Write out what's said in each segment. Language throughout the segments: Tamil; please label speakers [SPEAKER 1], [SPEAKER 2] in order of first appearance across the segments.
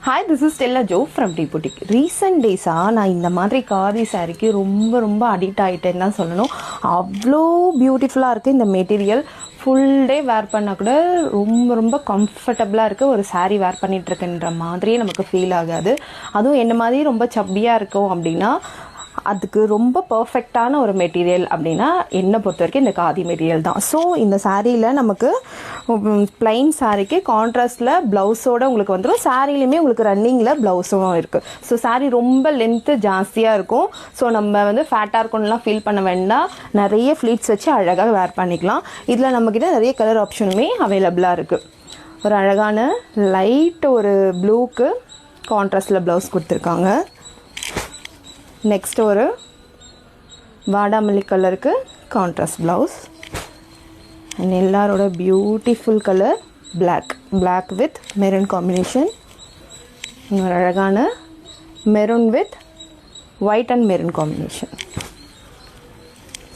[SPEAKER 1] Hi, this is Stella Joe from Tea Boutique. Recent days நான் இந்த மாதிரி காதி சாரிக்கு ரொம்ப அடிக்ட் ஆகிட்டேன்னு தான் சொல்லணும். அவ்வளோ பியூட்டிஃபுல்லாக இருக்குது இந்த மெட்டீரியல். ஃபுல் டே வேர் பண்ணால் கூட ரொம்ப கம்ஃபர்டபுளாக இருக்குது. ஒரு சாரீ வேர் பண்ணிகிட்ருக்குன்ற மாதிரியே நமக்கு ஃபீல் ஆகாது. அதுவும் என்ன மாதிரி ரொம்ப சப்பியாக இருக்கும் அப்படின்னா அதுக்கு ரொம்ப பர்ஃபெக்டான ஒரு மெட்டீரியல் அப்படின்னா என்னை பொறுத்த வரைக்கும் இந்த காதி மெட்டீரியல் தான். ஸோ இந்த சாரியில் நமக்கு பிளைன் சாரீக்கு கான்ட்ராஸ்டில் ப்ளவுஸோடு உங்களுக்கு வந்துடும். சாரிலையுமே உங்களுக்கு ரன்னிங்கில் ப்ளவுஸும் இருக்குது. ஸோ சாரீ ரொம்ப லென்த்து ஜாஸ்தியாக இருக்கும். ஸோ நம்ம வந்து ஃபேட்டாக இருக்கும்லாம் ஃபீல் பண்ண வேண்டாம். நிறைய ஃப்ளீட்ஸ் வச்சு அழகாக வேர் பண்ணிக்கலாம். இதில் நம்மக்கிட்ட நிறைய கலர் ஆப்ஷனுமே அவைலபிளாக இருக்குது. ஒரு அழகான லைட் ஒரு ப்ளூக்கு கான்ட்ராஸ்டில் ப்ளவுஸ் கொடுத்துருக்காங்க. நெக்ஸ்ட் ஒரு வாடாமல்லி கலருக்கு கான்ட்ராஸ்ட் ப்ளவுஸ். அண்ட் எல்லாரோட beautiful colour black with maroon combination. ஒரு அழகான maroon with white and maroon combination.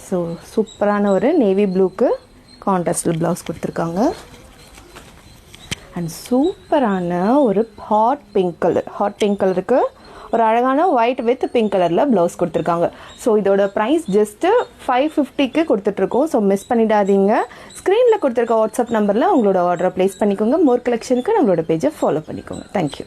[SPEAKER 1] So சூப்பரான ஒரு நேவி ப்ளூக்கு கான்ட்ராஸ்டில் ப்ளவுஸ் கொடுத்துருக்காங்க. அண்ட் சூப்பரான ஒரு ஹாட் பிங்க் கலருக்கு ஒரு அழகான ஒயிட் வித் பிங்க் கலரில் ப்ளவுஸ் கொடுத்துருக்காங்க. ஸோ இதோட ப்ரைஸ் ஜஸ்ட்டு 550க்கு கொடுத்துட்ருக்கோம். ஸோ மிஸ் பண்ணிடாதீங்க. ஸ்க்ரீனில் கொடுத்துருக்க வாட்ஸ்அப் நம்பரில் உங்களோட ஆர்டரை ப்ளேஸ் பண்ணிக்கோங்க. மோர் கலெக்ஷனுக்கு நம்மளோட பேஜை ஃபாலோ பண்ணிக்கோங்க. தேங்க்யூ.